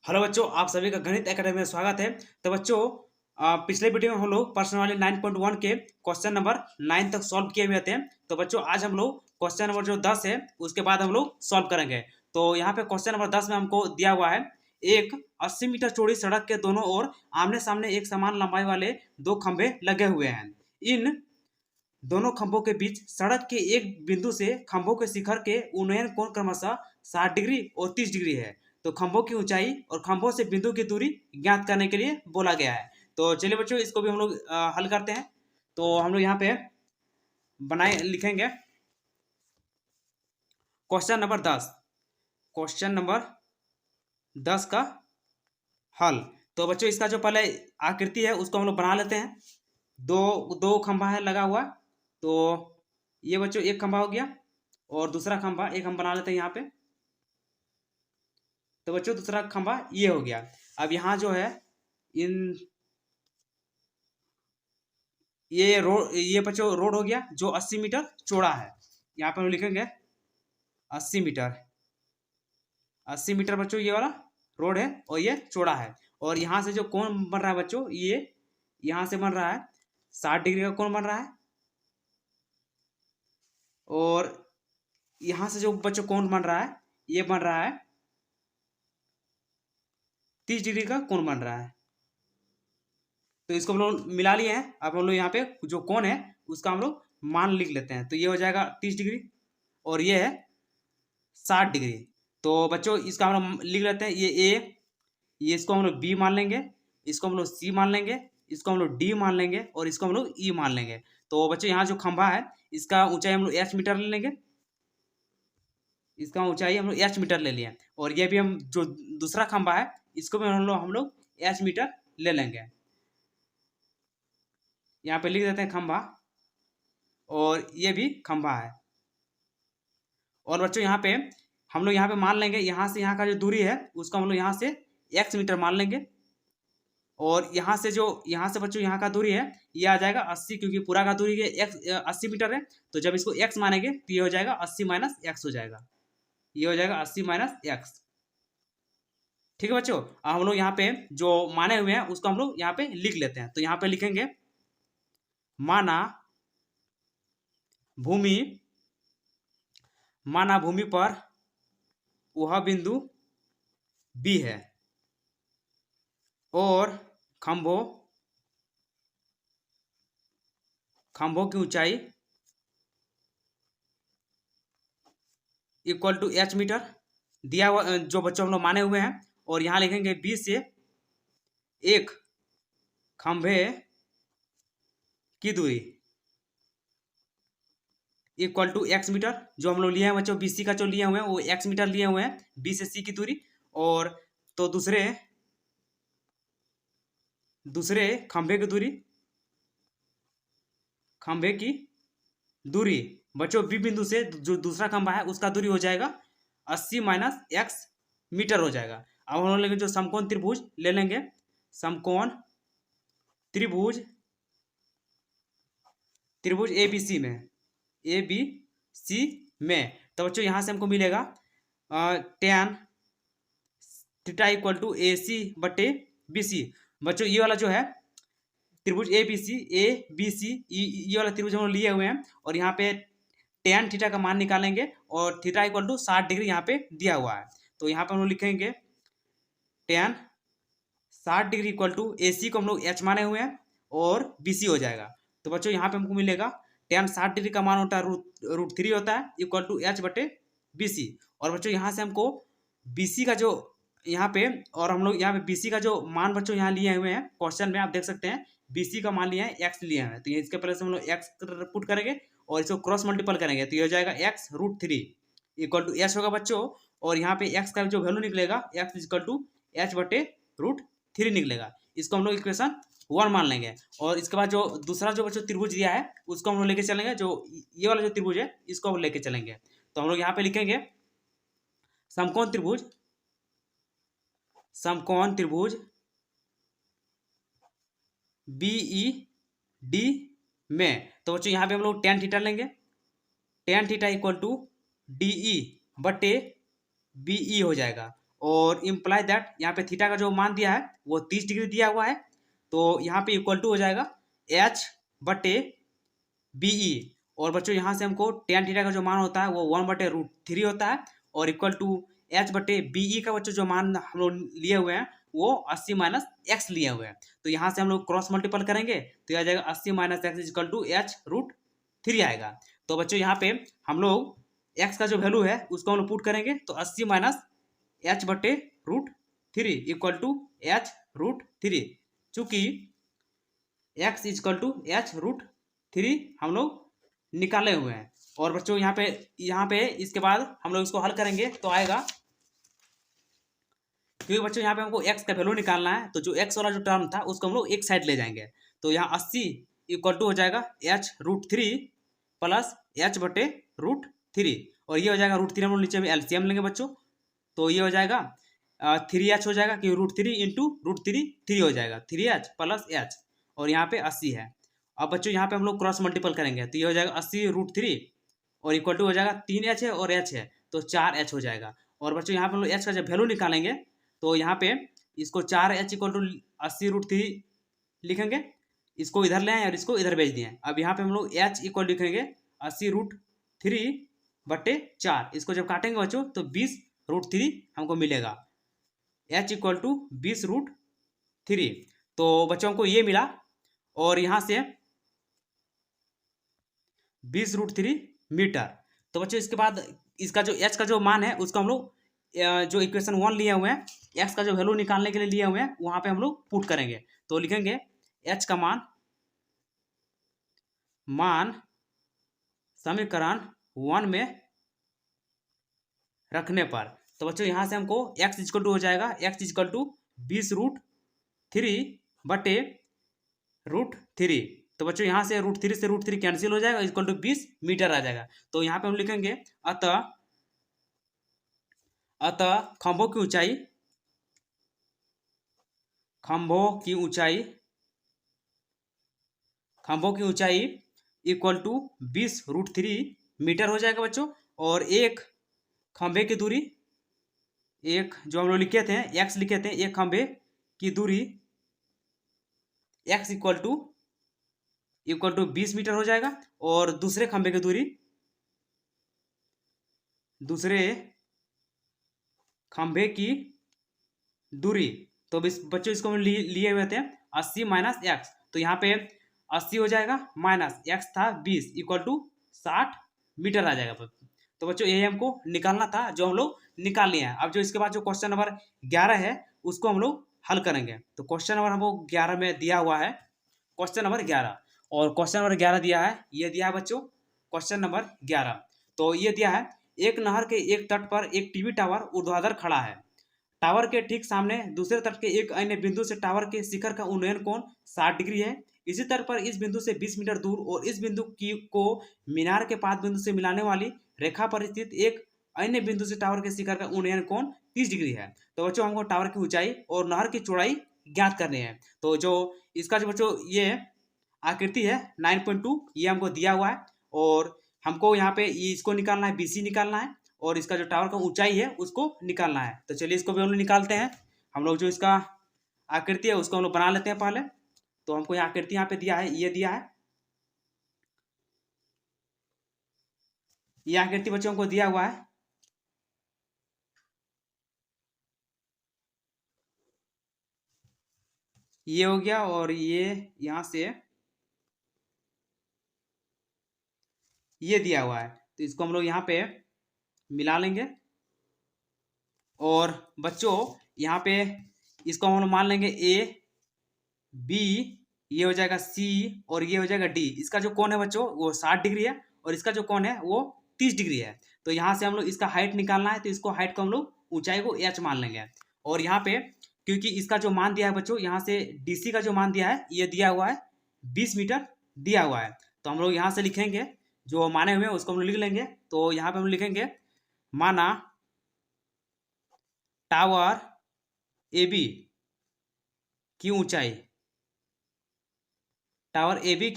Hello बच्चों, आप सभी का गणित एकेडमी में स्वागत है। तो बच्चों, पिछले वीडियो में हम लोग पर्सन वाले 9.1 के क्वेश्चन नंबर 9 तक सॉल्व किए हुए थे। तो बच्चों, आज हम लोग क्वेश्चन नंबर जो 10 है उसके बाद हम लोग सॉल्व करेंगे। तो यहाँ पे क्वेश्चन नंबर 10 में हमको दिया हुआ है, एक 80 मीटर चौड़ी सड़क के दोनों ओर आमने सामने एक समान लंबाई वाले दो खंभे लगे हुए हैं। इन दोनों खंभों के बीच सड़क के एक बिंदु से खंभों के शिखर के उन्नयन कोण क्रमशः 60 डिग्री और 30 डिग्री है। तो खंभों की ऊंचाई और खंभों से बिंदु की दूरी ज्ञात करने के लिए बोला गया है। तो चलिए बच्चों, इसको भी हम लोग हल करते हैं। तो हम लोग यहाँ पे बनाए लिखेंगे क्वेश्चन नंबर 10। क्वेश्चन नंबर 10 का हल। तो बच्चों, इसका जो पहले आकृति है उसको हम लोग बना लेते हैं। दो दो खंभा है लगा हुआ। तो ये बच्चों एक खंभा हो गया और दूसरा खंभा एक हम बना लेते हैं यहाँ पे। तो बच्चों दूसरा खंभा ये हो गया। अब यहाँ जो है इन ये बच्चों रोड हो गया जो 80 मीटर चौड़ा है। यहाँ पर हम लिखेंगे 80 मीटर। 80 मीटर बच्चों ये वाला रोड है और ये चौड़ा है। और यहाँ से जो कोण बन रहा है बच्चों, ये यहाँ से बन रहा है 60 डिग्री का कोण बन रहा है। और यहाँ से जो बच्चों कोण बन रहा है ये बन रहा है 30 डिग्री का कोण बन रहा है। तो इसको हम लोग मिला लिए हैं। अब हम लोग यहाँ पे जो कोण है उसका हम लोग मान लिख लेते हैं। तो ये हो जाएगा 30 डिग्री और ये है 60 डिग्री। तो बच्चों इसका हम लोग लिख लेते हैं, ये ए, ये इसको हम लोग बी मान लेंगे, इसको हम लोग सी मान लेंगे, इसको हम लोग डी मान लेंगे और इसको हम लोग ई मान लेंगे। तो बच्चों यहाँ जो खंभा है इसका ऊंचाई हम लोग एच मीटर ले लेंगे। इसका ऊंचाई हम लोग एच मीटर ले लिए। और ये भी हम जो दूसरा खंभा है इसको भी हम लोग एच मीटर ले लेंगे। यहाँ पे लिख देते हैं खंभा और ये भी खंभा है। और बच्चों यहाँ पे हम लोग यहाँ पे मान लेंगे, यहाँ से यहाँ का जो दूरी है उसको हम लोग यहाँ से x मीटर मान लेंगे। और यहाँ से बच्चों यहाँ का दूरी है ये आ जाएगा 80, क्योंकि पूरा का दूरी है x 80 मीटर है। तो जब इसको x मानेंगे तो ये हो जाएगा 80 माइनस एक्स हो जाएगा। ये हो जाएगा 80 माइनस एक्स। ठीक है बच्चों, अब हम लोग यहाँ पे जो माने हुए हैं उसको हम लोग यहाँ पे लिख लेते हैं। तो यहाँ पे लिखेंगे माना भूमि पर वह बिंदु बी है और खंभों की ऊंचाई इक्वल टू एच मीटर दिया हुआ जो बच्चों हम लोग माने हुए हैं। और यहाँ लिखेंगे बी से एक खंभे की दूरी इक्वल टू एक्स मीटर, जो हम लोग लिए हैं बच्चों बी सी का जो लिए हुए हैं वो एक्स मीटर लिए हुए हैं, बी से सी की दूरी। और तो दूसरे खंभे की दूरी बच्चों बी बिंदु से जो दूसरा खंभा है उसका दूरी हो जाएगा 80 माइनस एक्स मीटर हो जाएगा। अब हम लोग लेंगे जो समकोण त्रिभुज ले लेंगे, समकोण त्रिभुज ए बी सी में। तो बच्चों यहाँ से हमको मिलेगा tan थीटा इक्वल टू ए सी बटे बी सी। बच्चों ये वाला जो है त्रिभुज ए बी सी ये वाला त्रिभुज हम लिए हुए हैं। और यहाँ पे tan थीटा का मान निकालेंगे और थीटा इक्वल टू 60 डिग्री यहाँ पे दिया हुआ है। तो यहाँ पे हम लोग लिखेंगे tan 60 डिग्री इक्वल टू ए सी को हम लोग एच माने हुए हैं और बी सी हो जाएगा। तो बच्चों यहाँ पे हमको मिलेगा tan 60 डिग्री का मान होता है रूट 3 होता है इक्वल टू एच बटे बी सी। और बच्चों यहाँ से हमको बी सी का जो यहाँ पे, और हम लोग यहाँ पे बी सी का जो मान बच्चों यहाँ लिए हुए हैं क्वेश्चन में आप देख सकते हैं बी सी का मान लिया है एक्स लिया है। तो इसके पहले से हम लोग एक्स पुट करेंगे और इसको क्रॉस मल्टीपल करेंगे तो ये हो जाएगा X root 3 equal to H होगा बच्चों। और यहाँ पे एक्स का जो वैल्यू निकलेगा एक्स इक्वल टू एच बटे रूट 3 निकलेगा। इसको हम लोग इक्वेशन 1 मान लेंगे। और इसके बाद जो दूसरा जो बच्चों त्रिभुज दिया है उसको हम लोग लेके चलेंगे, जो ये वाला जो त्रिभुज है इसको हम लेके चलेंगे। तो हम लोग यहाँ पे लिखेंगे समकोण त्रिभुज बीई डी में। तो बच्चों यहाँ पे हम लोग tan थीटा लेंगे, tan theta equal to DE बटे बीई हो जाएगा। और इम्प्लाई दैट यहाँ पे थीटा का जो मान दिया है वो 30 डिग्री दिया हुआ है, तो यहाँ पे इक्वल टू हो जाएगा एच बटे बीई। और बच्चों यहाँ से हमको टेन थीटा का जो मान होता है वो 1/√3 होता है, और इक्वल टू एच बटे बीई का बच्चों जो मान हम लोग लिए हुए हैं वो 80 माइनस एक्स लिए हुए हैं। तो यहाँ से हम लोग क्रॉस मल्टीपल करेंगे तो आ जाएगा 80 minus x equal to h√3 आएगा। तो बच्चों यहाँ पे हम लोग एक्स का जो वैल्यू है उसको हम लोग पुट करेंगे, तो 80 minus h/√3 equal to h√3, चूंकि x इक्वल टू h√3 हम लोग निकाले हुए हैं। और बच्चों यहाँ पे इसके बाद हम लोग इसको हल करेंगे तो आएगा, क्योंकि बच्चों यहाँ पे हमको x का वैल्यू निकालना है, तो जो x वाला जो टर्म था उसको हम लोग एक साइड ले जाएंगे। तो यहाँ 80 इक्वल टू हो जाएगा h√3 प्लस h/√3, और ये हो जाएगा √3 हम लोग नीचे में एलसीएम लेंगे बच्चों, तो ये हो जाएगा 3h हो जाएगा, कि √3 इंटू √3 3 हो जाएगा, 3h प्लस h, और यहाँ पे 80 है। अब बच्चों यहाँ पे हम लोग क्रॉस मल्टीपल करेंगे तो ये हो जाएगा 80√3 और इक्वल टू हो जाएगा 3h है और h है तो 4h हो जाएगा। और बच्चों यहाँ पे हम लोग h का जब वैल्यू निकालेंगे तो यहाँ पे इसको 4h इक्वल टू 80√3 लिखेंगे, इसको इधर ले आए और इसको इधर भेज दिए। अब यहाँ पे हम लोग h इक्वल लिखेंगे 80√3/4, इसको जब काटेंगे बच्चों तो 20√3 हमको मिलेगा, h इक्वल टू 20√3। तो बच्चों को ये मिला, और यहाँ से 20√3 मीटर। तो बच्चों इसके बाद इसका जो h का जो मान है उसको हम लोग जो इक्वेशन 1 लिए हुए हैं x का जो वैल्यू निकालने के लिए लिए हुए हैं वहां पे हम लोग पुट करेंगे। तो लिखेंगे h का मान समीकरण 1 में रखने पर, तो बच्चों यहाँ से हमको x इक्वल टू हो जाएगा x इक्वल टू 20√3/√3। तो बच्चों यहाँ से √3 से √3 कैंसिल हो जाएगा, इक्वल टू 20 मीटर आ जाएगा। तो यहाँ पे हम लिखेंगे अतः खंभों की ऊंचाई इक्वल टू 20√3 मीटर हो जाएगा बच्चों। और एक खंभे की दूरी, एक जो हम लोग लिखे थे x लिखे थे, एक खंभे की दूरी x इक्वल टू 20 मीटर हो जाएगा, और दूसरे खंभे की दूरी, तो बच्चों इसको हम लिए हुए थे 80 माइनस एक्स, तो यहाँ पे 80 हो जाएगा माइनस एक्स था 20 इक्वल टू 60 मीटर आ जाएगा। तो बच्चों यही हमको निकालना था जो हम लोग निकाल लिए हैं। अब जो इसके बाद जो क्वेश्चन नंबर 11 है उसको हम लोग हल करेंगे। तो क्वेश्चन नंबर हमको 11 में दिया हुआ है, क्वेश्चन नंबर 11, और क्वेश्चन नंबर 11 दिया है, ये दिया है बच्चों क्वेश्चन नंबर 11। तो ये दिया है एक नहर के एक तट पर एक टीवी टावर ऊर्ध्वाधर खड़ा है, टावर के ठीक सामने दूसरे तट के एक अन्य बिंदु से टावर के शिखर का उन्नयन कोण 60 डिग्री है। इसी तट पर इस बिंदु से 20 मीटर दूर और इस बिंदु को मीनार के पाद बिंदु से मिलाने वाली रेखा पर स्थित एक अन्य बिंदु से टावर के शिखर का उन्नयन कोण 30 डिग्री है। तो बच्चों हमको टावर की ऊंचाई और नहर की चौड़ाई ज्ञात करनी है। तो जो इसका जो बच्चों ये आकृति है 9.2 ये हमको दिया हुआ है, और हमको यहाँ पे इसको निकालना है, BC निकालना है, और इसका जो टावर का ऊंचाई है उसको निकालना है। तो चलिए इसको भी हम लोग निकालते हैं। हम लोग जो इसका आकृति है उसको हम लोग बना लेते हैं पहले। तो हमको यहाँ आकृति यहाँ पे दिया है, ये दिया है, ये आकृति बच्चों को दिया हुआ है। ये हो गया, और ये यहाँ से ये दिया हुआ है, तो इसको हम लोग यहाँ पे मिला लेंगे। और बच्चों यहाँ पे इसको हम लोग मान लेंगे AB, ये हो जाएगा C, और ये हो जाएगा D। इसका जो कोण है बच्चों वो 60 डिग्री है, और इसका जो कोण है वो 30 डिग्री है। तो यहाँ से हम लोग इसका हाइट निकालना है, तो इसको हाइट को हम लोग ऊंचाई को h मान लेंगे। और यहाँ पे क्योंकि इसका जो मान दिया है बच्चों, यहाँ से DC का जो मान दिया है ये दिया हुआ है 20 मीटर दिया हुआ है। तो हम लोग यहाँ से लिखेंगे जो माने हुए हैं उसको हम लोग लिख लेंगे। तो यहाँ पे हम लिखेंगे माना टावर AB की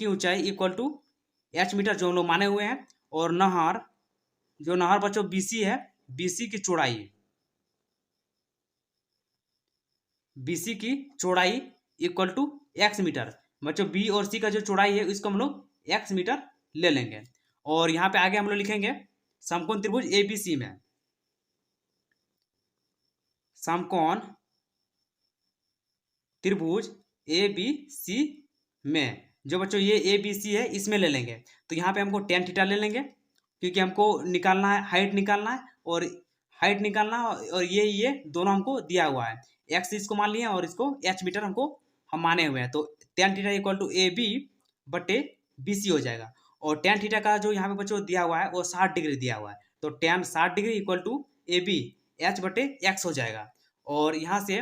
ऊंचाई इक्वल टू h मीटर जो हम लोग माने हुए हैं, और नहर बच्चों BC है, BC की चौड़ाई BC की चौड़ाई इक्वल टू x मीटर। बच्चों B और C का जो चौड़ाई है इसको हम लोग x मीटर ले लेंगे। और यहाँ पे आगे हम लोग लिखेंगे समकोण त्रिभुज ABC में, समकोण त्रिभुज ABC में जो बच्चों ये ABC है इसमें ले लेंगे। तो यहाँ पे हमको tan थीटा ले लेंगे क्योंकि हमको निकालना है, हाइट निकालना है और हाइट निकालना है, और ये दोनों हमको दिया हुआ है। x इसको मान लिया और इसको h मीटर हमको हम माने हुए हैं। तो tan theta equal to AB बटे BC हो जाएगा। और tan थीटा का जो यहाँ पे बच्चों दिया हुआ है वो 60 डिग्री दिया हुआ है। तो tan 60 degree equal to AB h बटे x हो जाएगा। और यहाँ से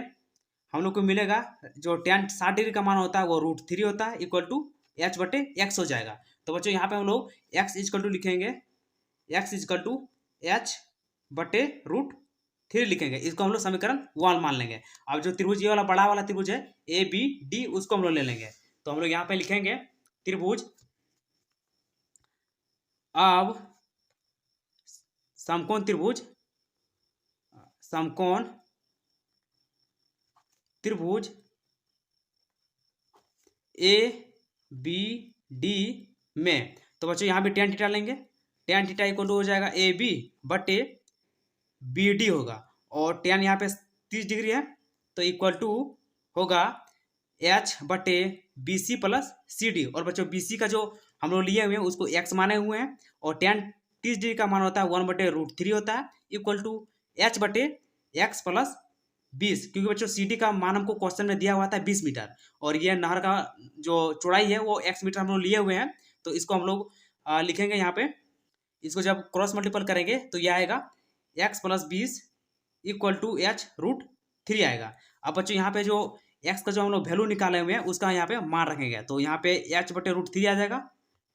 हम लोग को मिलेगा जो tan 60 डिग्री का मान होता है वो √3 होता है इक्वल टू h बटे x हो जाएगा। तो बच्चों यहाँ पे हम लोग x इक्वल टू लिखेंगे, x इक्वल टू h बटे √3 लिखेंगे। इसको हम लोग समीकरण 1 मान लेंगे। अब जो त्रिभुज ये वाला बड़ा वाला त्रिभुज है ABD उसको हम लोग ले लेंगे। तो हम लोग यहाँ पे लिखेंगे त्रिभुज, अब समकोण त्रिभुज, समकोण त्रिभुज ABD में, तो बच्चों यहाँ भी tan थीटा लेंगे। tan थीटा इक्वल टू हो जाएगा AB बटे BD होगा। और tan यहाँ पे 30 डिग्री है तो इक्वल टू होगा H बटे BC प्लस CD। और बच्चों BC का जो हम लोग लिए हुए हैं उसको x माने हुए हैं। और tan 30 डिग्री का मान होता है 1 बटे √3 होता है इक्वल टू H बटे x प्लस 20, क्योंकि बच्चों CD का मान हमको क्वेश्चन में दिया हुआ था 20 मीटर और ये नहर का जो चौड़ाई है वो x मीटर हम लोग लिए हुए हैं। तो इसको हम लोग लिखेंगे यहाँ पे, इसको जब क्रॉस मल्टीपल करेंगे तो ये आएगा x plus 20 equal to h√3 आएगा। अब बच्चों यहाँ पे जो x का जो हम लोग वैल्यू निकाले हुए हैं उसका यहाँ पे मान रखेंगे। तो यहाँ पे h बटे √3 आ जाएगा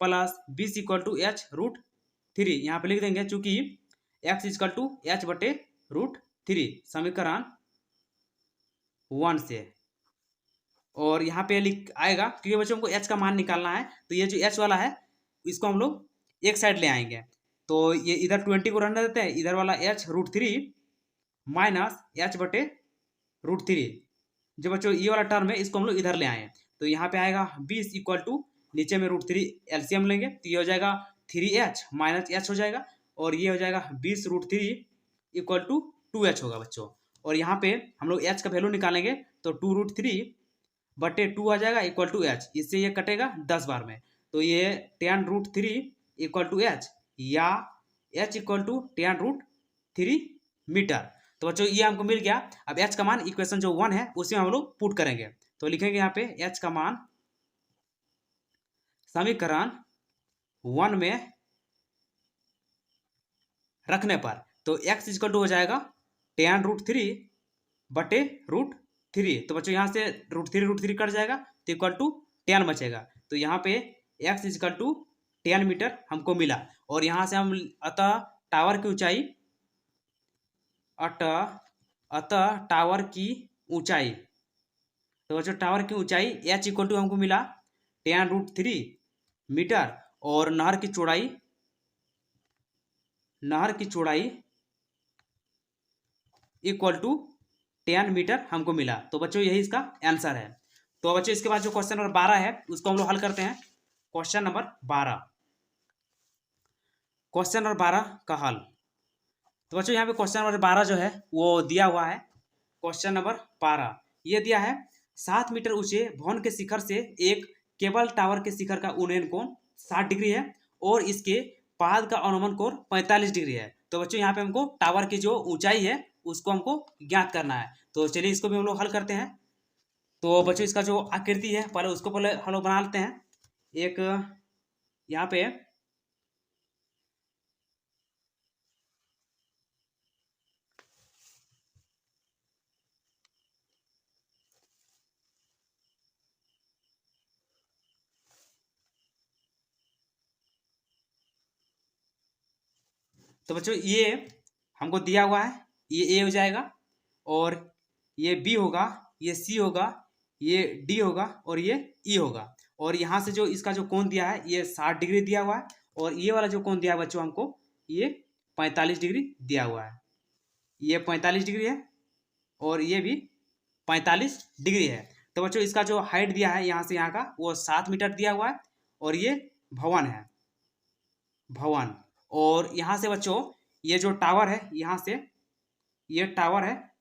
प्लस 20 इक्वल टू h√3 यहाँ पे लिख देंगे, चूंकि x इक्वल टू h बटे √3 समीकरण 1 से। और यहाँ पे लिख आएगा क्योंकि बच्चों हमको h का मान निकालना है तो ये जो h वाला है इसको हम लोग एक साइड ले आएंगे। तो ये इधर 20 को रहने देते हैं, इधर वाला h√3 माइनस h बटे √3, जो बच्चों ये वाला टर्म है इसको हम लोग इधर ले आए। तो यहाँ पे आएगा 20 इक्वल टू नीचे में √3 एलसीएम लेंगे तो ये हो जाएगा 3h माइनस h हो जाएगा और ये हो जाएगा 20√3 इक्वल टू 2h होगा बच्चों। और यहाँ पे हम लोग h का वैल्यू निकालेंगे तो 2√3 बटे 2 आ जाएगा इक्वल टू h, इससे ये कटेगा 10 बार में। तो ये tan√3 इक्वल टू h या h equal to tan√3 metre. तो बच्चों ये हमको मिल गया। अब h का मान इक्वेशन जो 1 है उसी में हम लोग पुट करेंगे। तो लिखेंगे यहाँ पे h का मान समीकरण 1 में रखने पर तो x इक्वल टू हो जाएगा tan√3 बटे √3। तो बच्चों यहाँ से √3 कट जाएगा तो इक्वल टू tan बचेगा। तो यहाँ पे x equal to tan metre हमको मिला। और यहाँ से हम अतः टावर की ऊंचाई, अतः टावर की ऊंचाई, तो बच्चों टावर की ऊंचाई h इक्वल टू हमको मिला tan√3 मीटर और नहर की चौड़ाई इक्वल टू 10 मीटर हमको मिला। तो बच्चों यही इसका आंसर है। तो बच्चों इसके बाद जो क्वेश्चन नंबर 12 है उसको हम लोग हल करते हैं। क्वेश्चन नंबर 12, क्वेश्चन नंबर 12 का हल। तो बच्चों यहाँ पे क्वेश्चन नंबर 12 जो है वो दिया हुआ है। क्वेश्चन नंबर 12 ये दिया है 7 मीटर ऊंचे भवन के शिखर से एक केबल टावर के शिखर का उन्नयन कोण 60 डिग्री है और इसके पाद का अनुमान कोण 45 डिग्री है। तो बच्चों यहाँ पे हमको टावर की जो ऊंचाई है उसको हमको ज्ञात करना है। तो चलिए इसको भी हम लोग हल करते हैं। तो बच्चों इसका जो आकृति है पहले उसको हम लोग बना लेते हैं। एक यहाँ पे तो बच्चों ये हमको दिया हुआ है, ये ए हो जाएगा और ये बी होगा, ये सी होगा, ये डी होगा और ये ई होगा। और यहाँ से जो इसका जो कोण दिया है ये 60 डिग्री दिया हुआ है और ये वाला जो कोण दिया है बच्चों हमको ये 45 डिग्री दिया हुआ है। ये 45 डिग्री है और ये भी 45 डिग्री है। तो बच्चों इसका जो हाइट दिया है यहाँ से यहाँ का वो 7 मीटर दिया हुआ है, और ये भवन है, भवन। और यहाँ से बच्चों ये जो टावर है, यहाँ से ये टावर है,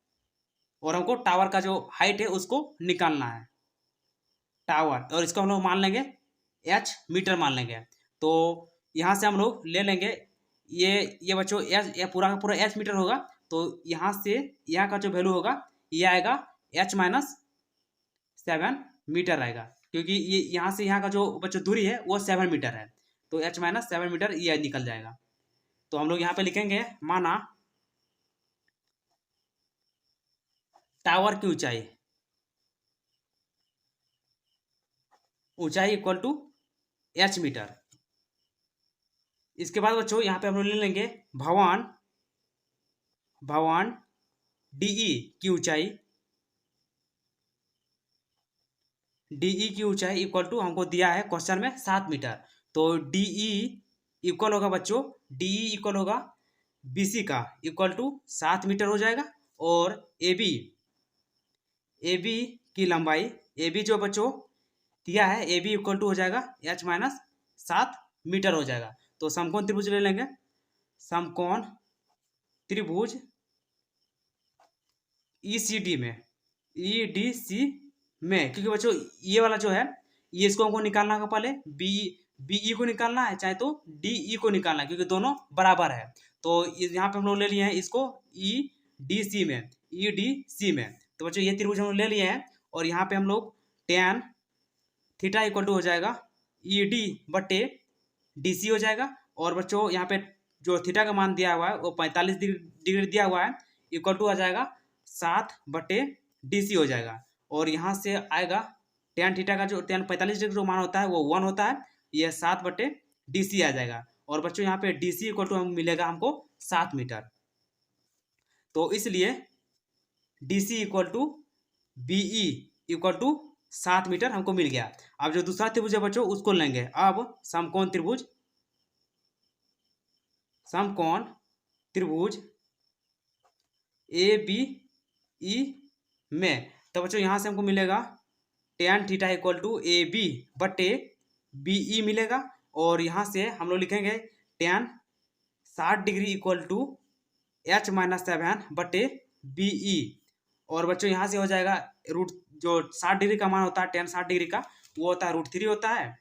और हमको टावर का जो हाइट है उसको निकालना है, टावर, और इसको हम लोग मान लेंगे h मीटर मान लेंगे। तो यहाँ से हम लोग ले लेंगे ये बच्चों एच, ये पूरा का पूरा h मीटर होगा। तो यहाँ से यहाँ का जो वैल्यू होगा ये आएगा h-7 मीटर आएगा, क्योंकि ये यहाँ से यहाँ का जो बच्चों दूरी है वो 7 मीटर है। तो h-7 मीटर ये निकल जाएगा। तो हम लोग यहाँ पे लिखेंगे माना टावर की ऊंचाई इक्वल टू h मीटर। इसके बाद बच्चों यहाँ पे हम लोग ले लेंगे भवन डीई की ऊंचाई, डीई की ऊंचाई इक्वल टू हमको दिया है क्वेश्चन में 7 मीटर। तो डीई इक्वल होगा बच्चों, डीई इक्वल होगा बीसी का इक्वल टू 7 मीटर हो जाएगा। और एबी की लंबाई, एबी जो बच्चों दिया है एबी इक्वल टू हो जाएगा h-7 मीटर हो जाएगा। तो समकोण त्रिभुज ले लेंगे, समकोण त्रिभुज ईसीडी में, ईडीसी में, क्योंकि बच्चों ये वाला जो है ये इसको हमको निकालना होगा, पहले बीई को निकालना है, चाहे तो डीई को निकालना है, क्योंकि दोनों बराबर है। तो यहाँ पे हम लोग ले लिए हैं इसको ईडीसी में, ईडीसी में। तो बच्चों ये त्रिभुज हम लोग ले लिए हैं, और यहाँ पे हम लोग tan थीटा इक्वल टू हो जाएगा ईडी बटे डीसी हो जाएगा। और बच्चों यहाँ पे जो थीटा का मान दिया हुआ है वो 45 डिग्री दिया हुआ है, इक्वल टू आ जाएगा 7 बटे डीसी हो जाएगा। और यहाँ से आएगा tan थीटा का जो tan 45 डिग्री जो मान होता है वो 1 होता है, ये 7 बटे डीसी आ जाएगा। और बच्चों यहाँ पे डीसी इक्वल टू मिलेगा हमको 7 मीटर। तो इसलिए DC equal to BE equal to 7 metre हमको मिल गया। अब जो दूसरा त्रिभुज है बच्चों उसको लेंगे। अब समकोण त्रिभुज ए बी ई में, तो बच्चों यहाँ से हमको मिलेगा tan theta equal to A B बटे बी ई मिलेगा। और यहाँ से हम लोग लिखेंगे tan 60 degree equal to h-7 बटे बी ई। और बच्चों यहाँ से हो जाएगा रूट, जो 60 डिग्री का मान होता है tan 60 डिग्री का वो होता है √3 होता है,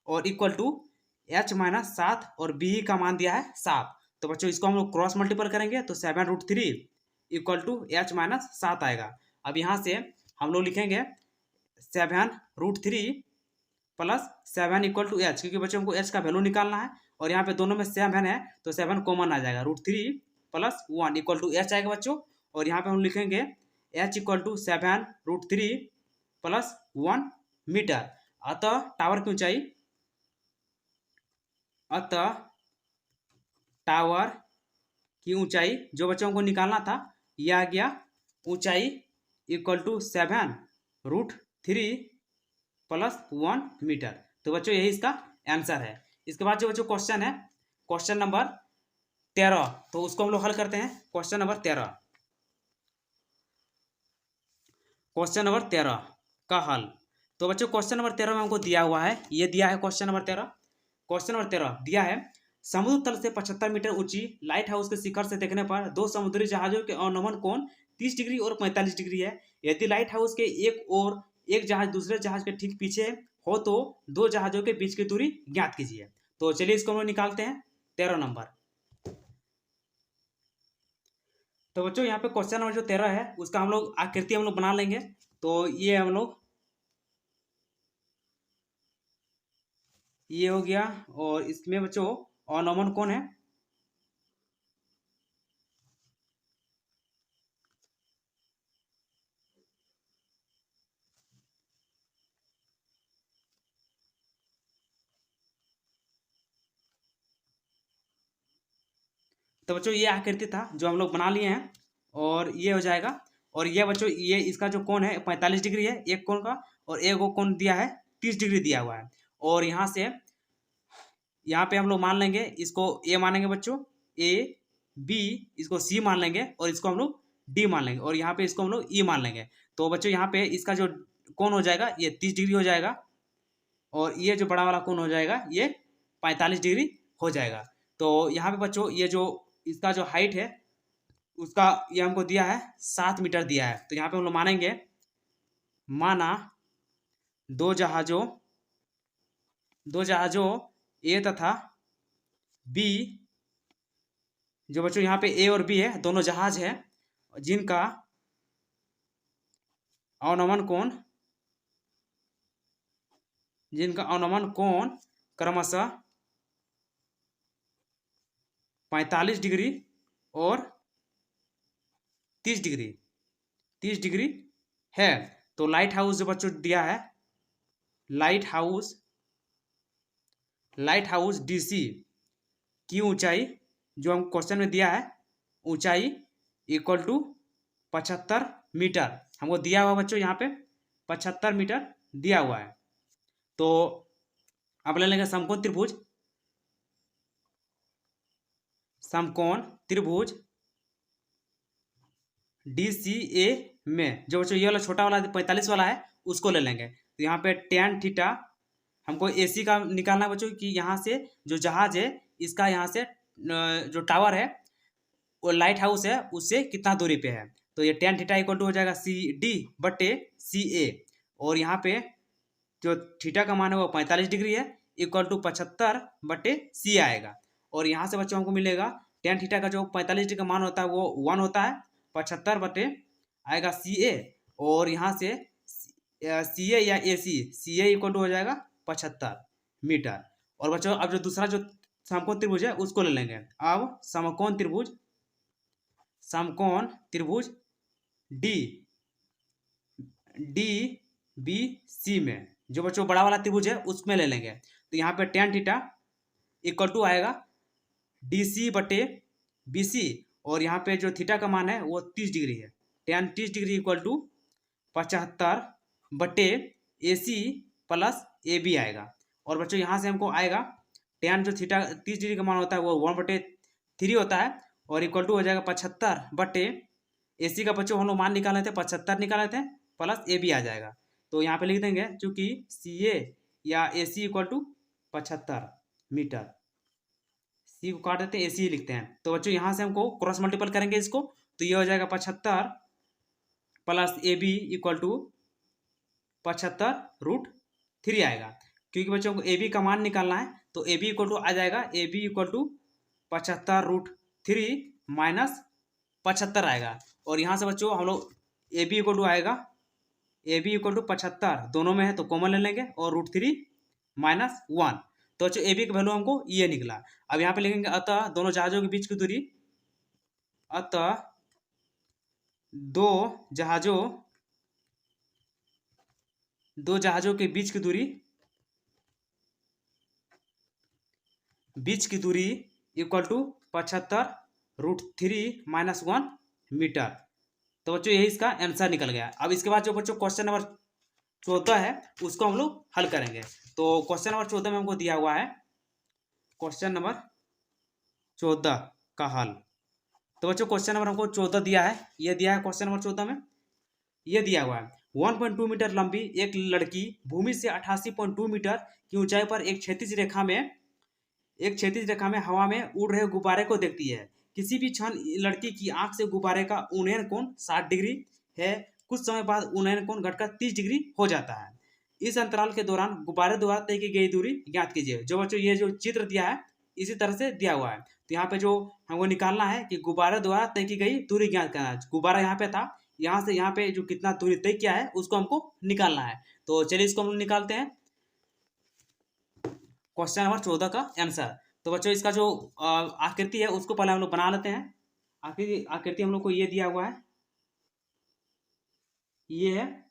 और इक्वल टू h-7 और बी का मान दिया है 7। तो बच्चों इसको हम लोग क्रॉस मल्टीपल करेंगे तो 7√3 इक्वल टू h-7 आएगा। अब यहाँ से हम लोग लिखेंगे 7√3 प्लस 7 इक्वल टू h, क्योंकि बच्चों हमको h का वैल्यू निकालना है, और यहाँ पे दोनों में 7 है तो 7 कॉमन आ जाएगा, √3 प्लस 1 इक्वल टू h आएगा बच्चों। और यहाँ पे हम लिखेंगे h equal to 7√3 plus 1 metre. अतः टावर की ऊंचाई जो बच्चों को निकालना था यह आ गया, ऊंचाई इक्वल टू 7√3 प्लस 1 मीटर। तो बच्चों यही इसका आंसर है। इसके बाद जो बच्चों क्वेश्चन है, क्वेश्चन नंबर 13, तो उसको हम लोग हल करते हैं। क्वेश्चन नंबर 13 का हल। तो बच्चों क्वेश्चन नंबर 13 में हमको दिया हुआ है, ये दिया है क्वेश्चन नंबर 13 दिया है, समुद्र तल से 75 मीटर ऊंची लाइट हाउस के शिखर से देखने पर दो समुद्री जहाजों के अवनमन कोण 30 डिग्री और 45 डिग्री है। यदि लाइट हाउस के एक और एक जहाज दूसरे जहाज के ठीक पीछे हो तो दो जहाजों के बीच की दूरी ज्ञात कीजिए। तो चलिए इसको हम लोग निकालते हैं 13 नंबर। तो बच्चों यहाँ पे क्वेश्चन नंबर जो 13 है उसका हम लोग आकृति हम लोग बना लेंगे। तो ये हम लोग, ये हो गया, और इसमें बच्चों अवनमन कोण है, तो बच्चों ये आकृति था जो हम लोग बना लिए हैं, और ये हो जाएगा। और ये बच्चों ये इसका जो कोण है 45 डिग्री है एक कोण का, और एक वो कोण दिया है 30 डिग्री दिया हुआ है। और यहाँ से यहाँ पे हम लोग मान लेंगे, इसको ए मानेंगे बच्चों, ए बी, इसको सी मान लेंगे, और इसको हम लोग डी मान लेंगे और यहाँ पे इसको हम लोग ई मान लेंगे। तो बच्चों यहाँ पे इसका जो कोण हो जाएगा ये 30 डिग्री हो जाएगा और ये जो बड़ा वाला कोण हो जाएगा ये 45 डिग्री हो जाएगा। तो यहाँ पे बच्चों ये जो इसका जो हाइट है उसका ये हमको दिया है 7 मीटर दिया है। तो यहाँ पे हम लोग मानेंगे, माना दो जहाजों ए तथा बी, जो बच्चों यहाँ पे ए और बी है दोनों जहाज है, जिनका अवनमन कोण क्रमशः 45 डिग्री और 30 डिग्री है। तो लाइट हाउस जो बच्चों दिया है, लाइट हाउस डीसी की ऊंचाई जो हम क्वेश्चन में दिया है, ऊंचाई इक्वल टू 75 मीटर हमको दिया हुआ बच्चों, यहाँ पे 75 मीटर दिया हुआ है। तो अब ले लेंगे समकोण त्रिभुज DCA में, जो बच्चों ये वाला छोटा वाला 45 वाला है उसको ले लेंगे। तो यहाँ पे tan थीटा हमको AC का निकालना है बच्चों, कि यहाँ से जो जहाज है इसका यहाँ से जो टावर है वो लाइट हाउस है उससे कितना दूरी पे है। तो ये tan थीटा इक्वल टू हो जाएगा CD/CA और यहाँ पे जो थीटा का मान है वो 45 डिग्री है, इक्वल टू 75/C आएगा। और यहाँ से बच्चों हमको मिलेगा tan थीटा का जो 45 डिग्री का मान होता है वो 1 होता है, 75 आएगा CA और यहाँ से CA या AC, CA इक्वल टू हो जाएगा 75 मीटर। और बच्चों अब जो दूसरा जो समकोण त्रिभुज है उसको ले लेंगे। अब समकोण त्रिभुज DBC में, जो बच्चों बड़ा वाला त्रिभुज है उसमें ले लेंगे। तो यहाँ पे tan थीटा इक्वल टू आएगा DC/BC और यहाँ पे जो थीटा का मान है वो 30 डिग्री है, tan 30 degree equal to 75/AC plus AB आएगा। और बच्चों यहाँ से हमको आएगा tan जो थीटा 30 डिग्री का मान होता है वो 1/3 होता है और इक्वल टू हो जाएगा 75/AC का बच्चों हम लोग मान निकाले थे 75 निकाले थे प्लस AB आ जाएगा। तो यहाँ पे लिख देंगे चूंकि CA या AC equal to 75 metre, C को काट देते हैं AC ही लिखते हैं। तो बच्चों यहाँ से हमको क्रॉस मल्टीपल करेंगे इसको, तो ये हो जाएगा 75 प्लस AB इक्वल टू 75√3 आएगा। क्योंकि बच्चों को AB का मान निकालना है तो AB इक्वल टू आ जाएगा AB इक्वल टू 75√3 माइनस 75 आएगा। और यहाँ से बच्चों हम लोग AB इक्वल टू आएगा, AB इक्वल टू 75 दोनों में है तो कॉमन ले लेंगे और √3 माइनस 1। तो बच्चों AB का वैल्यू हमको ये निकला। अब यहाँ पे लिखेंगे अतः दोनों जहाजों के बीच की दूरी, अतः दो जहाजों के बीच की दूरी इक्वल टू 75√3 माइनस 1 मीटर। तो बच्चों यही इसका आंसर निकल गया। अब इसके बाद जो बच्चों क्वेश्चन नंबर 14 है उसको हम लोग हल करेंगे। तो क्वेश्चन नंबर 14 में हमको दिया हुआ है, क्वेश्चन नंबर 14 का हल। तो बच्चों क्वेश्चन नंबर हमको 14 दिया है, ये दिया है क्वेश्चन नंबर 14 में, ये दिया हुआ है 1.2 मीटर लंबी एक लड़की भूमि से 88.2 मीटर की ऊंचाई पर एक क्षैतिज रेखा में हवा में उड़ रहे गुब्बारे को देखती है। किसी भी क्षण लड़की की आंख से गुब्बारे का उन्नयन कोण 60 डिग्री है। कुछ समय बाद उन्नयन कोण घटकर 30 डिग्री हो जाता है। इस अंतराल के दौरान गुब्बारे द्वारा तय की गई दूरी ज्ञात कीजिए। जो बच्चों ये जो चित्र दिया है इसी तरह से दिया हुआ है। तो यहाँ पे जो हमको निकालना है कि गुब्बारे द्वारा तय की गई दूरी ज्ञात करना है। गुब्बारा यहाँ पे था, यहाँ से यहाँ पे जो कितना दूरी तय किया है उसको हमको निकालना है। तो चलिए इसको हम निकालते हैं, क्वेश्चन नंबर 14 का आंसर। तो बच्चों इसका जो आकृति है उसको पहले हम लोग बना लेते हैं। आकृति हम लोग को ये दिया हुआ है, ये है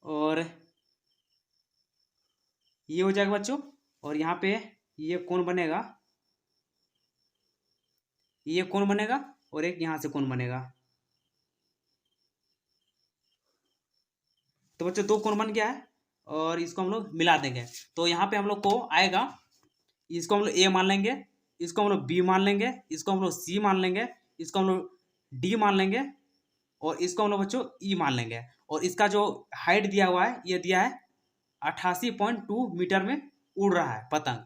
और ये हो जाएगा बच्चों। और यहाँ पे ये कोण बनेगा, ये कोण बनेगा और एक यहाँ से कोण बनेगा। तो बच्चों दो कोण बन गया है और इसको हम लोग मिला देंगे। तो यहाँ पे हम लोग को आएगा, इसको हम लोग A मान लेंगे, इसको हम लोग B मान लेंगे, इसको हम लोग C मान लेंगे, इसको हम लोग D मान लेंगे और इसको हम लोग बच्चों ई मान लेंगे। और इसका जो हाइट दिया हुआ है ये दिया है 88.2 मीटर में उड़ रहा है पतंग,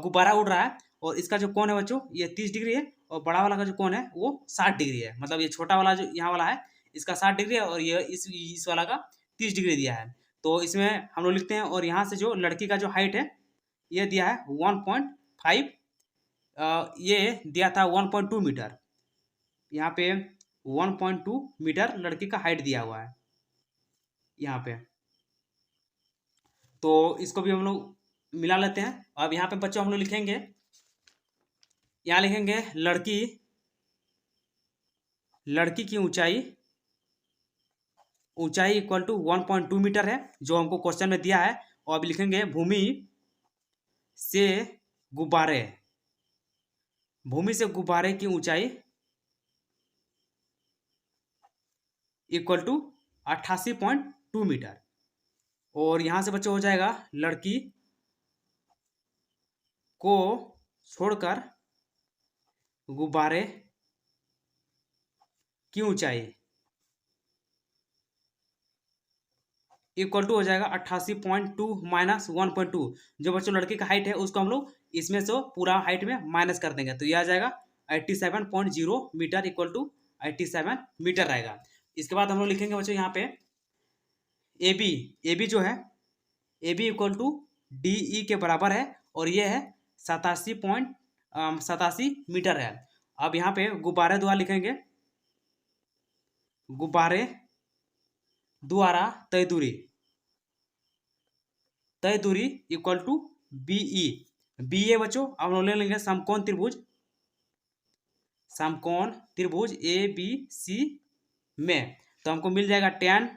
गुब्बारा उड़ रहा है। और इसका जो कोण है बच्चों ये 30 डिग्री है, और बड़ा वाला का जो कोण है वो 60 डिग्री है। मतलब ये छोटा वाला जो यहाँ वाला है इसका 60 डिग्री है, और ये इस वाला का 30 डिग्री दिया है। तो इसमें हम लोग लिखते हैं, और यहाँ से जो लड़की का जो हाइट है ये दिया है 1.5, ये दिया था 1.2 मीटर। यहाँ पे 1.2 मीटर लड़की का हाइट दिया हुआ है यहाँ पे। तो इसको भी हम लोग मिला लेते हैं। अब यहाँ पे बच्चों हम लोग लिखेंगे, यहाँ लिखेंगे लड़की की ऊंचाई इक्वल टू 1.2 मीटर है जो हमको क्वेश्चन में दिया है। और अब लिखेंगे भूमि से गुब्बारे की ऊंचाई इक्वल टू 88.2 मीटर। और यहां से बच्चों हो जाएगा लड़की को छोड़कर गुब्बारे की ऊंचाई इक्वल टू हो जाएगा 88.2 माइनस 1.2। जो बच्चों लड़की का हाइट है उसको हम लोग इसमें से पूरा हाइट में माइनस कर देंगे, तो यह आ जाएगा 87.0 मीटर इक्वल टू 87 मीटर रहेगा। इसके बाद हम लोग लिखेंगे बच्चों यहाँ पे ए बी जो है A B equal to D E के बराबर है, और ये है 87 मीटर है। अब यहाँ पे गुब्बारे द्वारा लिखेंगे, गुब्बारे द्वारा तय दूरी इक्वल टू बी ए बच्चों। अब हम ले लेंगे समकोण त्रिभुज ए बी सी में। तो हमको मिल जाएगा tan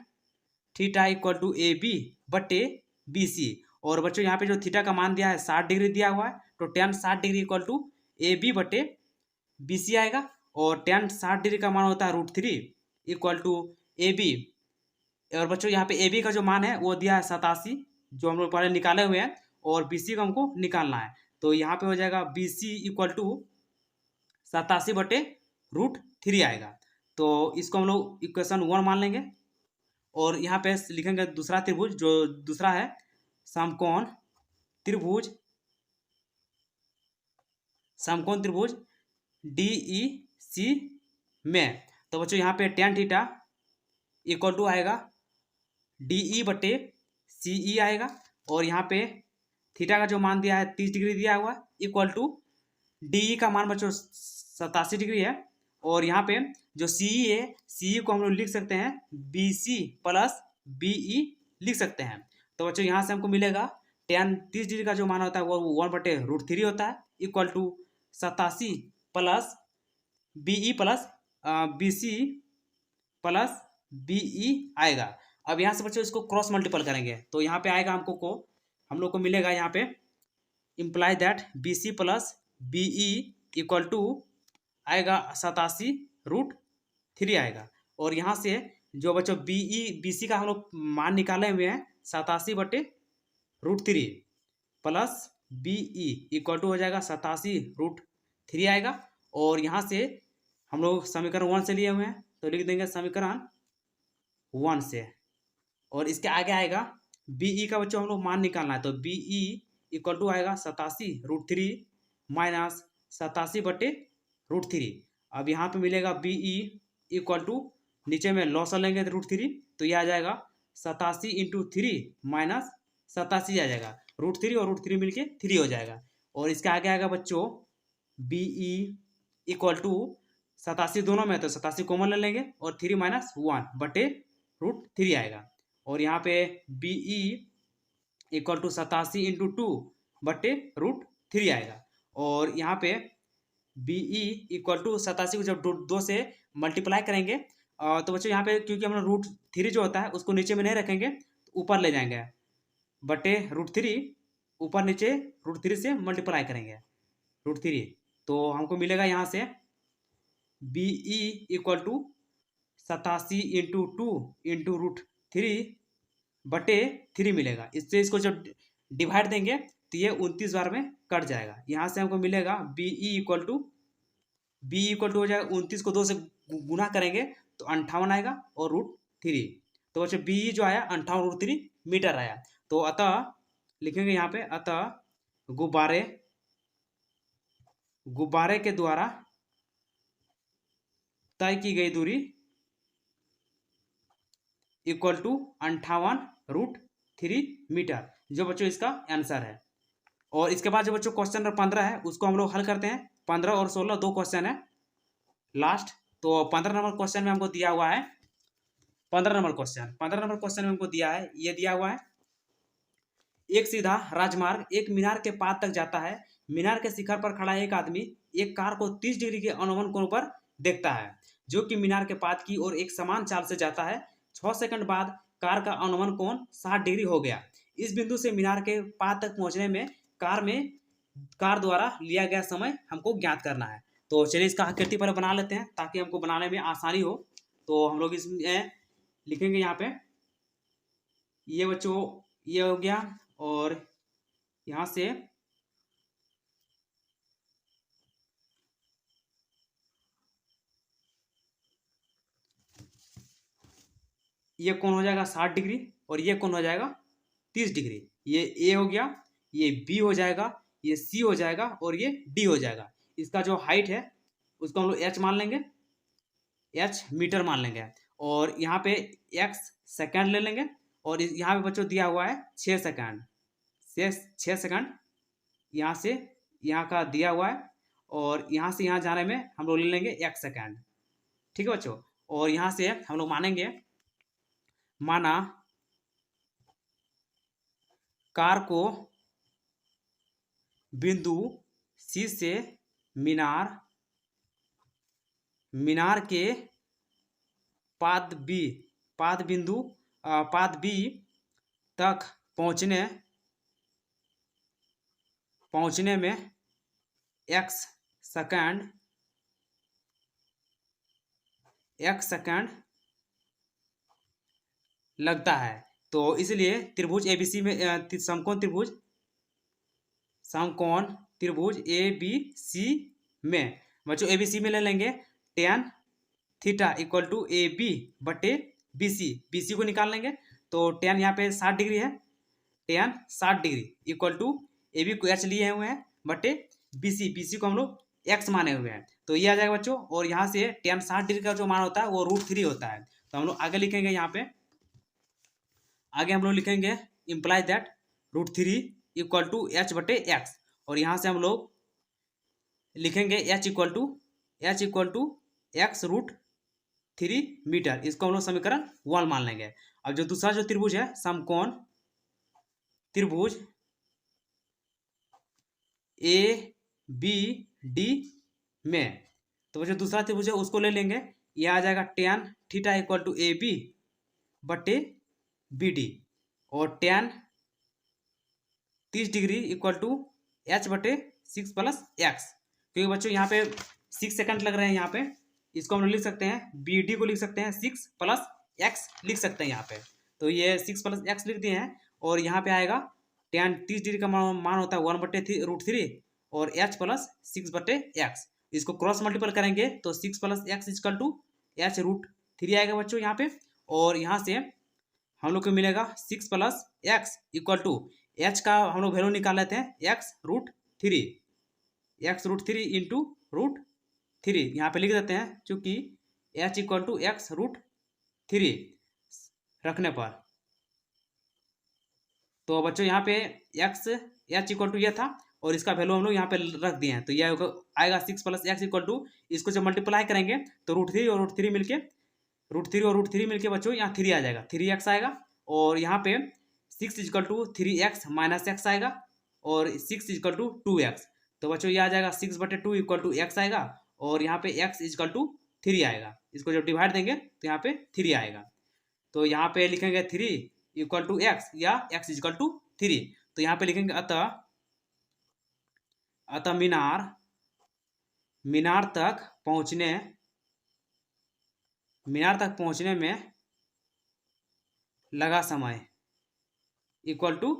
theta equal to A B बटे बी सी। और बच्चों यहाँ पे जो थीटा का मान दिया है 60 डिग्री दिया हुआ है, तो tan 60 degree equal to A B बटे बी सी आएगा। और tan 60 डिग्री का मान होता है √3 इक्वल टू ए बी। और बच्चों यहाँ पे ए बी का जो मान है वो दिया है 87 जो हम लोग पहले निकाले हुए हैं, और बी सी का हमको निकालना है। तो यहाँ पे हो जाएगा बी सी इक्वल टू 87 बटे √3 आएगा। तो इसको हम लोग इक्वेशन 1 मान लेंगे। और यहाँ पे लिखेंगे दूसरा त्रिभुज, जो दूसरा है समकोण त्रिभुज डी ई सी में। तो बच्चों यहाँ पे tan थीटा इक्वल टू आएगा डी ई बटे सी ई आएगा। और यहाँ पे थीटा का जो मान दिया है 30 डिग्री दिया हुआ इक्वल टू डी ई का मान बच्चों 87 डिग्री है। और यहाँ पे जो सी ई है, सी ई को हम लोग लिख सकते हैं B C plus B E लिख सकते हैं। तो बच्चों यहाँ से हमको मिलेगा tan 30 डिग्री का जो मान होता है वो 1/√3 होता है equal to 87 plus B E plus B C plus B E आएगा। अब यहाँ से बच्चों इसको क्रॉस मल्टीपल करेंगे, तो यहाँ पे आएगा हम लोग को मिलेगा यहाँ पे imply that B C plus B E equal to आएगा 87√3 आएगा। और यहाँ से जो बच्चों बी सी का हम लोग मान निकाले हुए हैं 87/√3 plus B E equal to हो जाएगा 87√3 आएगा। और यहाँ से हम लोग समीकरण 1 से लिए हुए हैं, तो लिख देंगे समीकरण 1 से। और इसके आगे आएगा बी ई का बच्चों हम लोग मान निकालना है, तो बी ई इक्वल टू आएगा 87√3 माइनस 87/√3। अब यहाँ पे मिलेगा बी ई इक्वल टू नीचे में लॉस लेंगे √3, तो यह आ जाएगा 87 × 3 माइनस 87 आ जाएगा। √3 और √3 मिलके 3 हो जाएगा। और इसके आगे आएगा बच्चों बी ई इक्वल टू 87 दोनों में, तो 87 कॉमन ले लेंगे और 3 - 1 बटे √3 आएगा। और यहाँ पे बी ई इक्वल टू 87 × 2 बटे √3 आएगा। और यहाँ पे बी ई इक्वल टू 87 को जब 2 से मल्टीप्लाई करेंगे, तो बच्चों यहाँ पे क्योंकि हम लोग √3 जो होता है उसको नीचे में नहीं रखेंगे, तो ऊपर ले जाएंगे बटे √3, ऊपर नीचे √3 से मल्टीप्लाई करेंगे √3, तो हमको मिलेगा यहाँ से बी ई इक्वल टू 87 × 2 × √3 बटे 3 मिलेगा। इससे इसको जब डिवाइड देंगे तो ये 29 बार में कट जाएगा। यहाँ से हमको मिलेगा बी ई इक्वल टू हो जाएगा 29 को 2 से गुना करेंगे तो 58 आएगा और √3। तो बच्चों BE जो आया 58 √3 मीटर आया। तो अतः लिखेंगे यहाँ पे, अतः गुब्बारे के द्वारा तय की गई दूरी इक्वल टू 58 √3 मीटर, जो बच्चों इसका आंसर है। और इसके बाद जो बच्चों क्वेश्चन नंबर 15 है उसको हम लोग हल करते हैं। 15 और 16 दो क्वेश्चन है लास्ट। तो 15 नंबर क्वेश्चन में हमको दिया हुआ है, 15 नंबर क्वेश्चन में हमको दिया है, ये दिया हुआ है, एक सीधा राजमार्ग एक मीनार के पाद तक जाता है। मीनार के शिखर पर खड़ा एक आदमी एक कार को 30 डिग्री के अनुमान कोण पर देखता है, जो कि मीनार के पाद की ओर एक समान चाल से जाता है। 6 सेकंड बाद कार का अनुमान कोण 60 डिग्री हो गया। इस बिंदु से मीनार के पाद तक पहुंचने में कार द्वारा लिया गया समय हमको ज्ञात करना है। तो चलिए इसका आकृति पर बना लेते हैं ताकि हमको बनाने में आसानी हो। तो हम लोग इसमें लिखेंगे यहाँ पे, ये बच्चों ये हो गया, और यहाँ से ये कोण हो जाएगा 60 डिग्री और ये कोण हो जाएगा 30 डिग्री। ये ए हो गया, ये बी हो जाएगा, ये सी हो जाएगा और ये डी हो जाएगा। इसका जो हाइट है उसको हम लोग एच मान लेंगे, एच मीटर मान लेंगे। और यहाँ पे एक्स सेकंड ले लेंगे, और यहाँ पे बच्चों दिया हुआ है 6 सेकंड, 6 सेकंड यहाँ से यहाँ का दिया हुआ है, और यहाँ से यहाँ जाने में हम लोग ले लेंगे 1 सेकंड। ठीक है बच्चों। और यहाँ से हम लोग मानेंगे, माना कार को बिंदु सी से मीनार के पाद बी तक पहुंचने में x सेकंड लगता है। तो इसलिए त्रिभुज एबीसी में समकोण त्रिभुज एबीसी में बच्चों एबीसी में ले लेंगे tan theta equal to A B बटे बीसी को निकाल लेंगे। तो tan यहाँ पे 60 डिग्री है, tan 60 degree equal to A B को एच लिए हुए हैं बटे बीसी को हम लोग एक्स माने हुए हैं। तो ये आ जाएगा बच्चों। और यहाँ से tan 60 डिग्री का जो मान होता है वो √3 होता है। तो हम लोग आगे लिखेंगे, यहाँ पे आगे हम लोग लिखेंगे imply that √3 equal to H बटे एक्स। और यहाँ से हम लोग लिखेंगे H equal to X √3 metre. इसको हम लोग समीकरण 1 मान लेंगे। अब जो दूसरा जो त्रिभुज है समकोण त्रिभुज ए बी डी में, तो जो दूसरा त्रिभुज है उसको ले लेंगे। यह आ जाएगा tan theta equal to A B बटे बी डी, और tan 30 degree equal to H बटे 6 प्लस एक्स। क्योंकि बच्चों यहाँ पे 6 सेकंड लग रहे हैं, यहाँ पे इसको हम लोग लिख सकते हैं बी डी को लिख सकते हैं 6 प्लस एक्स लिख सकते हैं यहाँ पे। तो ये 6 प्लस एक्स लिख दिए हैं। और यहाँ पे आएगा tan 30 डिग्री का मान होता है 1 बटे √3 और एच प्लस 6 बटे एक्स। इसको क्रॉस मल्टीपल करेंगे तो 6 plus X equal to H √3 आएगा बच्चों यहाँ पे। और यहाँ से हम लोग को मिलेगा 6 plus X equal to H का हम लोग वैल्यू निकाल लेते हैं एक्स रूट थ्री इंटू √3 यहाँ पे लिख देते हैं, चूंकि एच इक्वल टू एक्स √3 रखने पर। तो बच्चों यहाँ पे एच इक्वल टू ये था और इसका वैल्यू हम लोग यहाँ पे रख दिए हैं। तो यह आएगा 6 प्लस एक्स इक्वल टू, इसको जब मल्टीप्लाई करेंगे तो √3 और √3 मिलके बच्चों यहाँ 3 आ जाएगा, 3x आएगा। और यहाँ पे 6 equal to 3x minus x आएगा और 6 इक्वल टू 2x। तो बच्चों ये आ जाएगा 6 बटे 2 इक्वल टू एक्स आएगा और यहाँ पे x इक्वल टू 3 आएगा। इसको जब डिवाइड देंगे तो यहाँ पे 3 आएगा। तो यहाँ पे लिखेंगे 3 इक्वल टू एक्स या x इक्वल टू 3। तो यहाँ पे लिखेंगे अतः मीनार तक पहुंचने में लगा समय इक्वल टू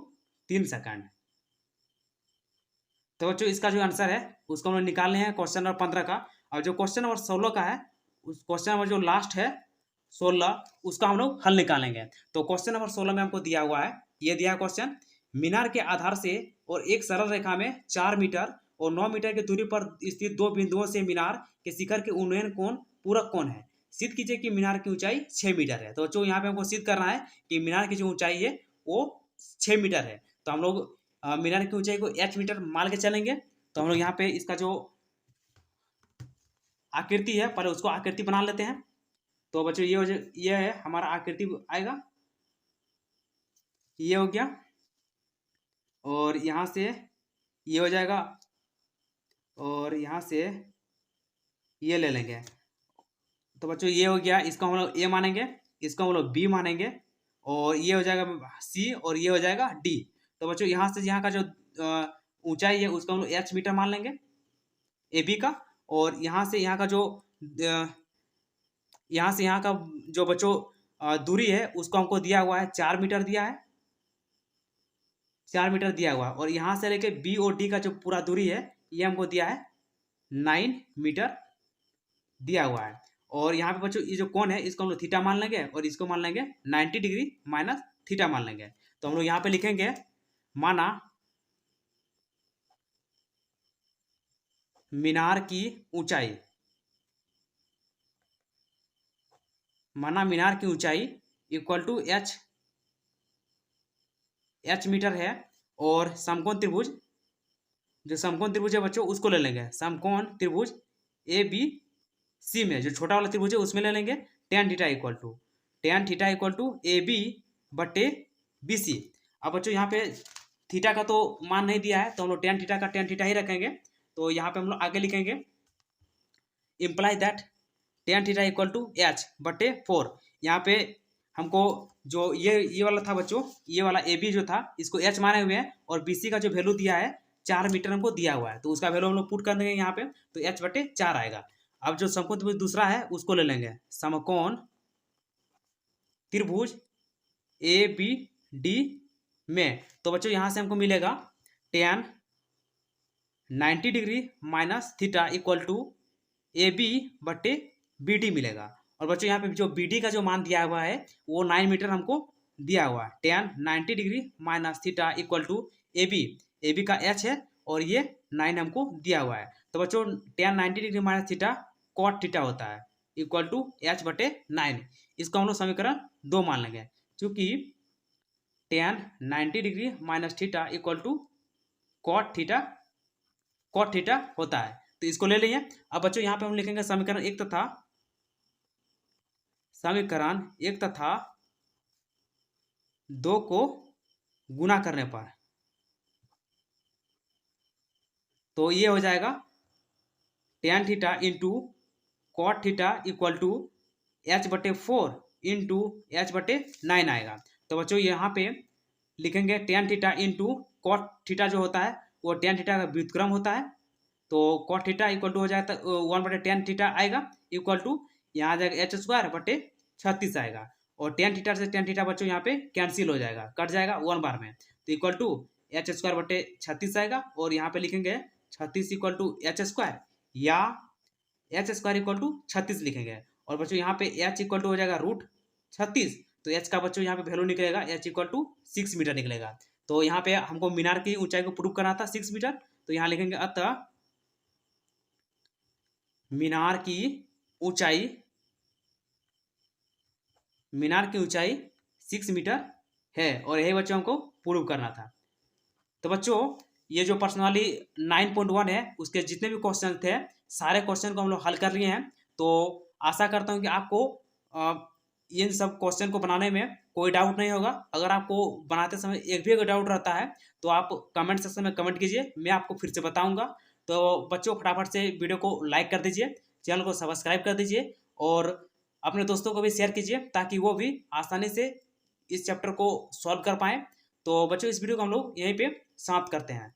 3 सेकंड। तो बच्चों इसका जो आंसर है उसको हम लोग निकालने हैं क्वेश्चन नंबर 15 का। और जो क्वेश्चन नंबर 16 का है, उस क्वेश्चन नंबर जो लास्ट है 16 उसका हम लोग हल निकालेंगे। तो क्वेश्चन नंबर 16 में हमको दिया हुआ है, ये दिया क्वेश्चन, मीनार के आधार से और एक सरल रेखा में 4 मीटर और 9 मीटर की दूरी पर स्थित दो बिंदुओं से मीनार के शिखर के उन्नयन कोण पूरक कोण है। सिद्ध कीजिए कि मीनार की ऊंचाई 6 मीटर है। तो जो यहाँ पे हमको सिद्ध करना है कि मीनार की जो ऊंचाई है वो 6 मीटर है। तो हम लोग मीनार की ऊंचाई को h मीटर मान के चलेंगे। तो हम लोग यहाँ पे इसका जो आकृति है पहले उसको आकृति बना लेते हैं। तो बच्चों ये है हमारा आकृति आएगा, ये हो गया, और यहाँ से ये हो जाएगा, और यहाँ से ये ले लेंगे। तो बच्चों ये हो गया, इसका हम लोग ए मानेंगे, इसका हम लोग बी मानेंगे, और ये हो जाएगा सी, और ये हो जाएगा डी। तो बच्चों यहाँ से यहाँ का जो ऊंचाई है उसका हम लोग h मीटर मान लेंगे ए बी का, और यहाँ से यहाँ का जो यहाँ से यहाँ का जो बच्चों दूरी है उसको हमको दिया हुआ है 4 मीटर दिया है, 4 मीटर दिया हुआ है, और यहाँ से लेके बी और डी का जो पूरा दूरी है ये हमको दिया है 9 मीटर दिया हुआ है। और यहाँ पे बच्चों ये जो कोण है इसको हम लोग थीटा मान लेंगे, और इसको मान लेंगे 90 डिग्री माइनस थीटा मान लेंगे। तो हम लोग यहाँ पे लिखेंगे, माना मीनार की ऊंचाई, माना मीनार की ऊंचाई इक्वल टू h मीटर है, और समकोण त्रिभुज, जो समकोण त्रिभुज है बच्चों उसको ले लेंगे, समकोण त्रिभुज ए बी सी में जो छोटा वाला त्रिभुज है उसमें ले लेंगे tan theta equal to A B बटे बी सी। अब बच्चों यहाँ पे थीटा का तो मान नहीं दिया है तो हम लोग tan थीटा का tan थीटा ही रखेंगे। तो यहाँ पे हम लोग आगे लिखेंगे, imply that tan theta equal to h बटे 4। यहाँ पे हमको जो ये वाला था बच्चों, ये वाला ए बी जो था इसको h माने हुए हैं, और बी सी का जो वैल्यू दिया है 4 मीटर हमको दिया हुआ है, तो उसका वैल्यू हम लोग पुट कर देंगे यहाँ पे, तो h बटे 4 आएगा। अब जो समकोण त्रिभुज दूसरा है उसको ले लेंगे, समकोण त्रिभुज ए बी डी में। तो बच्चों यहाँ से हमको मिलेगा tan 90 degree minus theta equal to A B बटे बी डी मिलेगा। और बच्चों यहाँ पे जो बी डी का जो मान दिया हुआ है वो 9 मीटर हमको दिया हुआ है। tan 90 degree minus theta equal to A B का h है, और ये 9 हमको दिया हुआ है। तो बच्चों tan 90 degree minus theta cot theta होता है इक्वल टू h बटे 9। इसको हम लोग समीकरण 2 मान लेंगे, क्योंकि tan 90 degree minus theta equal to cot theta होता है। तो इसको ले लिए। अब बच्चों यहाँ पे हम लिखेंगे समीकरण 1 तथा 2 को गुना करने पर, तो ये हो जाएगा tan theta into cot theta equal to h बटे 4 इंटू h बटे 9 आएगा। तो बच्चों यहाँ पे लिखेंगे tan theta into cot theta जो होता है वो tan थीटा का व्युत्क्रम होता है, तो कॉट थीटा इक्वल टू हो जाएगा 1 बटे tan थीटा आएगा इक्वल टू यहाँ आ जाएगा h स्क्वायर बटे 36 आएगा, और tan थीटा से tan थीटा बच्चों यहाँ पे कैंसिल हो जाएगा, कट जाएगा 1 बार में, तो इक्वल टू h स्क्वायर बटे 36 आएगा। और यहाँ पे लिखेंगे 36 इक्वल टू h स्क्वायर, या h स्क्वायर इक्वल टू 36 लिखेंगे। और बच्चों यहाँ पे h इक्वल टू हो जाएगा √36, तो h का बच्चों यहाँ पे वैल्यू निकलेगा h इक्वल टू 6 मीटर निकलेगा। तो यहाँ पे हमको मीनार की ऊंचाई को प्रूव करना था 6 मीटर, तो यहाँ लिखेंगे अतः मीनार की ऊंचाई 6 मीटर है, और यही बच्चों हमको प्रूव करना था। तो बच्चों ये जो पर्सनली 9.1 है उसके जितने भी क्वेश्चन थे सारे क्वेश्चन को हम लोग हल कर लिए हैं। तो आशा करता हूँ कि आपको इन सब क्वेश्चन को बनाने में कोई डाउट नहीं होगा। अगर आपको बनाते समय एक भी अगर डाउट रहता है तो आप कमेंट सेक्शन में कमेंट कीजिए, मैं आपको फिर से बताऊंगा। तो बच्चों फटाफट से वीडियो को लाइक कर दीजिए, चैनल को सब्सक्राइब कर दीजिए, और अपने दोस्तों को भी शेयर कीजिए ताकि वो भी आसानी से इस चैप्टर को सॉल्व कर पाएँ। तो बच्चों इस वीडियो को हम लोग यहीं पे समाप्त करते हैं।